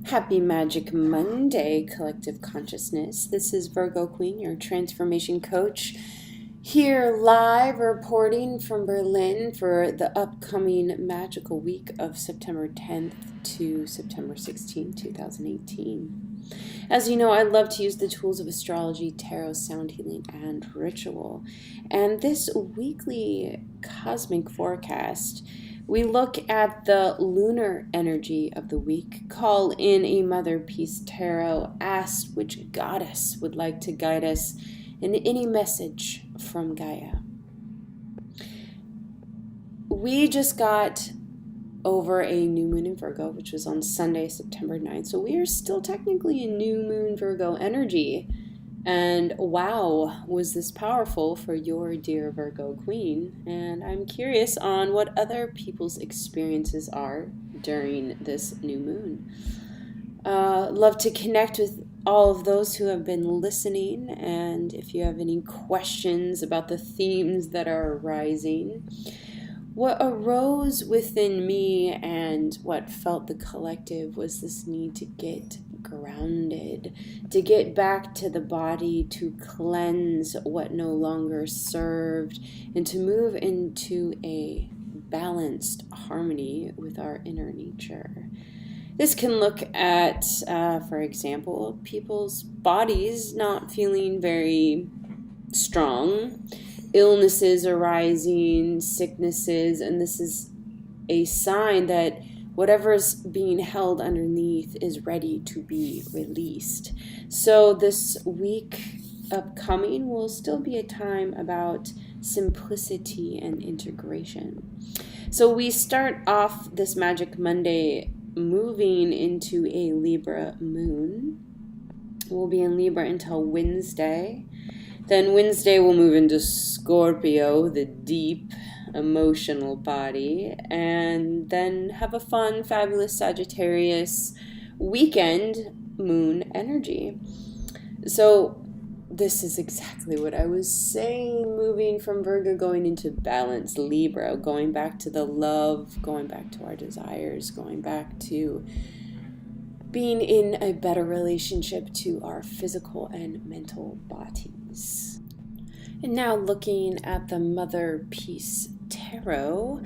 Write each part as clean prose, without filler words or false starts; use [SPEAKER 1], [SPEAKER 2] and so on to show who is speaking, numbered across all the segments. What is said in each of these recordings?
[SPEAKER 1] Happy Magic Monday, Collective Consciousness. This is Virgo Queen, your transformation coach, here live reporting from Berlin for the upcoming magical week of September 10th to September 16th, 2018. As you know, I love to use the tools of astrology, tarot, sound healing, and ritual. And this weekly cosmic forecast, we look at the lunar energy of the week, call in a Mother Peace Tarot, ask which goddess would like to guide us in any message from Gaia. We just got over a new moon in Virgo, which was on Sunday, September 9th. So we are still technically in new moon Virgo energy. And wow, was this powerful for your dear Virgo Queen. And I'm curious on what other people's experiences are during this new moon. Love to connect with all of those who have been listening. And if you have any questions about the themes that are arising, what arose within me and what felt the collective was this need to get grounded, to get back to the body, to cleanse what no longer served, and to move into a balanced harmony with our inner nature. This can look at, for example, people's bodies not feeling very strong, illnesses arising, sicknesses, and this is a sign that whatever's being held underneath is ready to be released. So this week upcoming will still be a time about simplicity and integration. So we start off this Magic Monday moving into a Libra moon. We'll be in Libra until Wednesday. Then Wednesday we'll move into Scorpio, the deep emotional body, and then have a fun, fabulous Sagittarius weekend moon energy. So this is exactly what I was saying, moving from Virgo, going into balance, Libra, going back to the love, going back to our desires, going back to being in a better relationship to our physical and mental bodies. And now looking at the Mother Peace Tarot,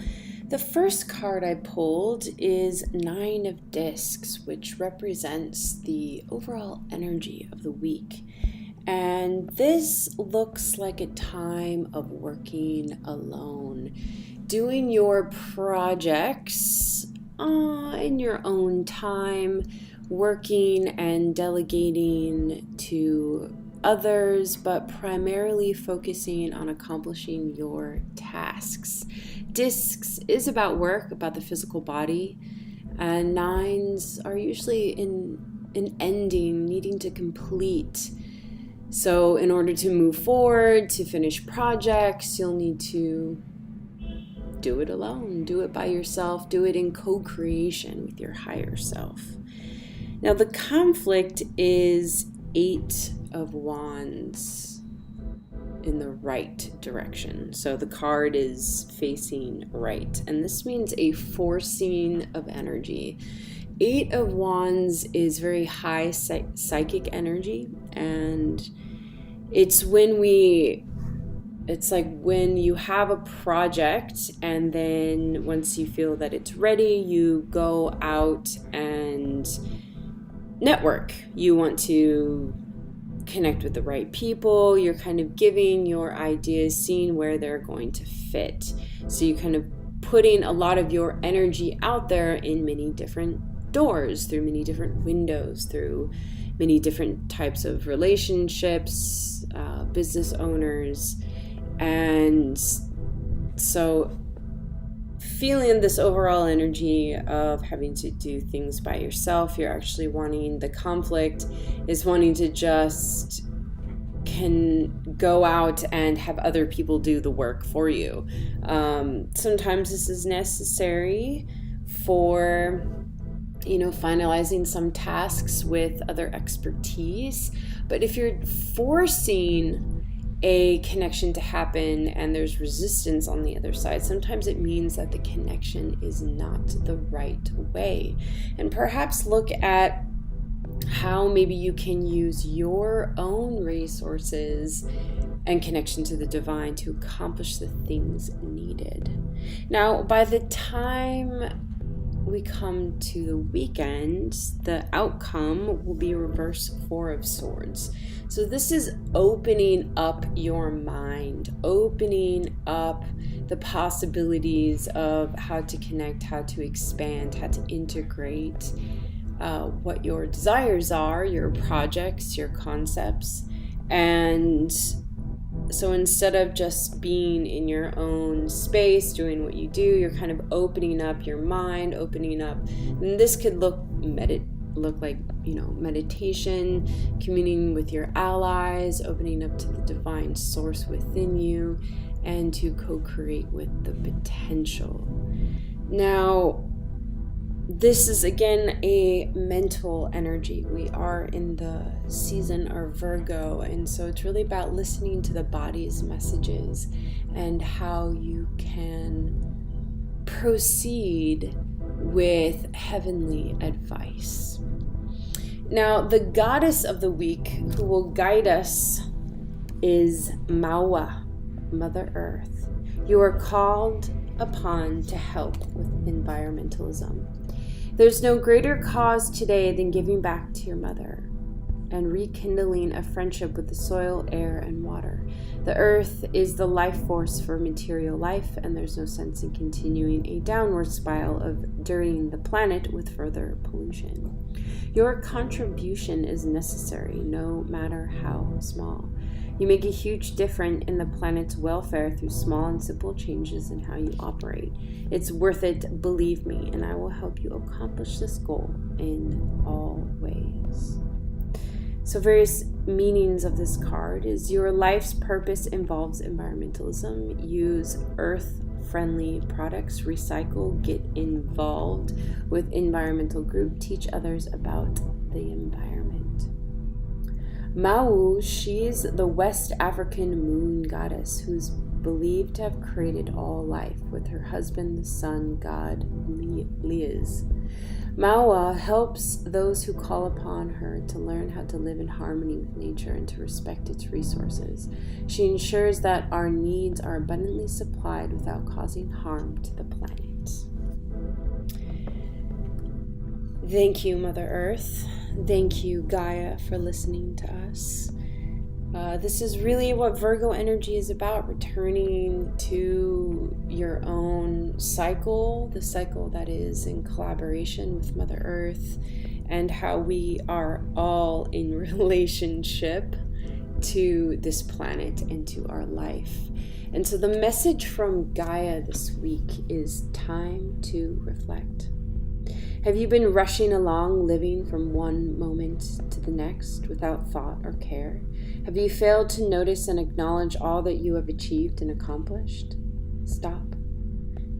[SPEAKER 1] the first card I pulled is 9 of Discs, which represents the overall energy of the week. And this looks like a time of working alone, doing your projects in your own time, working and delegating to others, but primarily focusing on accomplishing your tasks. Discs is about work, about the physical body, and 9s are usually in an ending, needing to complete. So in order to move forward, to finish projects, you'll need to do it alone, do it by yourself, do it in co-creation with your higher self. Now the conflict is 8 of Wands in the right direction. So the card is facing right, and this means a forcing of energy. 8 of Wands is very high psychic energy, and it's like when you have a project and then once you feel that it's ready, you go out and network. You want to connect with the right people. You're kind of giving your ideas, seeing where they're going to fit. So you kind of putting a lot of your energy out there in many different doors, through many different windows, through many different types of relationships, business owners. And so feeling this overall energy of having to do things by yourself, you're actually wanting, the conflict is wanting to just can go out and have other people do the work for you. Sometimes this is necessary for finalizing some tasks with other expertise. But if you're forcing a connection to happen and there's resistance on the other side, sometimes it means that the connection is not the right way. And perhaps look at how maybe you can use your own resources and connection to the divine to accomplish the things needed. Now, by the time we come to the weekend, the outcome will be reverse Four of Swords. So this is opening up your mind, opening up the possibilities of how to connect, how to expand, how to integrate what your desires are, your projects, your concepts. And so instead of just being in your own space, doing what you do, you're kind of opening up your mind, opening up. And this could look like, meditation, communing with your allies, opening up to the divine source within you, and to co-create with the potential. Now, this is again a mental energy. We are in the season of Virgo, and so it's really about listening to the body's messages and how you can proceed with heavenly advice. Now, the goddess of the week who will guide us is Maua, Mother Earth. You are called upon to help with environmentalism. There's no greater cause today than giving back to your mother and rekindling a friendship with the soil, air, and water. The earth is the life force for material life, and there's no sense in continuing a downward spiral of dirtying the planet with further pollution. Your contribution is necessary, no matter how small. You make a huge difference in the planet's welfare through small and simple changes in how you operate. It's worth it, believe me, and I will help you accomplish this goal in all ways. So various meanings of this card is your life's purpose involves environmentalism. Use earth-friendly products, recycle, get involved with environmental group, teach others about the environment. Mau, she's the West African moon goddess who's believed to have created all life with her husband, the sun god Liz. Maua helps those who call upon her to learn how to live in harmony with nature and to respect its resources. She ensures that our needs are abundantly supplied without causing harm to the planet. Thank you, Mother Earth. Thank you, Gaia, for listening to us. This is really what Virgo energy is about, returning to your own cycle, the cycle that is in collaboration with Mother Earth, and how we are all in relationship to this planet and to our life. And so the message from Gaia this week is time to reflect. Have you been rushing along, living from one moment to the next without thought or care? Have you failed to notice and acknowledge all that you have achieved and accomplished? Stop.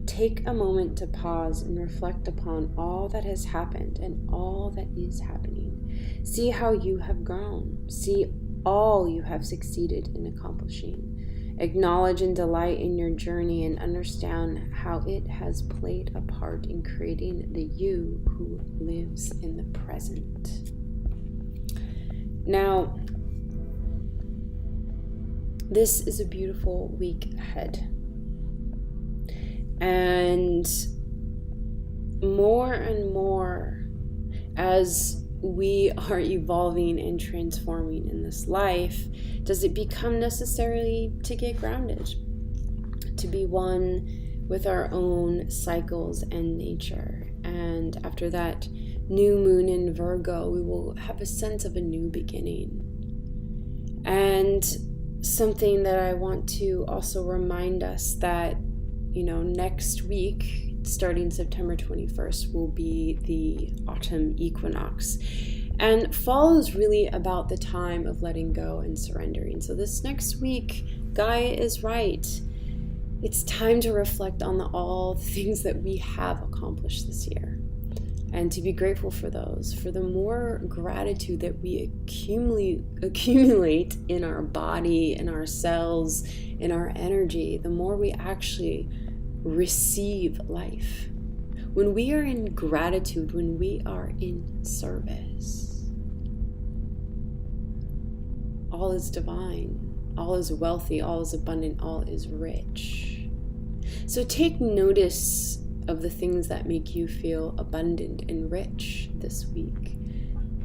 [SPEAKER 1] Take a moment to pause and reflect upon all that has happened and all that is happening. See how you have grown. See all you have succeeded in accomplishing. Acknowledge and delight in your journey and understand how it has played a part in creating the you who lives in the present. Now, this is a beautiful week ahead. And more as we are evolving and transforming in this life, does it become necessary to get grounded, to be one with our own cycles and nature. And after that new moon in Virgo, we will have a sense of a new beginning. And something that I want to also remind us that, next week, starting September 21st, will be the autumn equinox. And fall is really about the time of letting go and surrendering. So this next week, Gaia is right. It's time to reflect on all the things that we have accomplished this year and to be grateful for those. For the more gratitude that we accumulate in our body, in our cells, in our energy, the more we actually receive life. When we are in gratitude, when we are in service, all is divine, all is wealthy, all is abundant, all is rich. So take notice of the things that make you feel abundant and rich this week.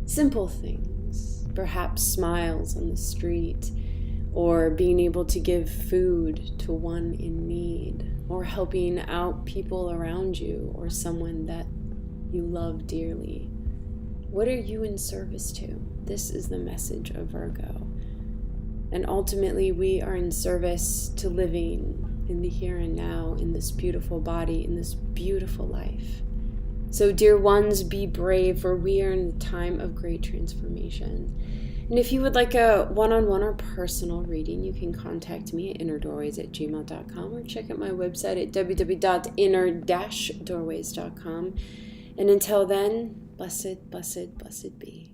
[SPEAKER 1] Simple things, perhaps smiles on the street, or being able to give food to one in need, or helping out people around you or someone that you love dearly. What are you in service to? This is the message of Virgo. And ultimately, we are in service to living in the here and now, in this beautiful body, in this beautiful life. So, dear ones, be brave, for we are in a time of great transformation. And if you would like a one-on-one or personal reading, you can contact me at innerdoorways@gmail.com or check out my website at www.inner-doorways.com. And until then, blessed, blessed, blessed be.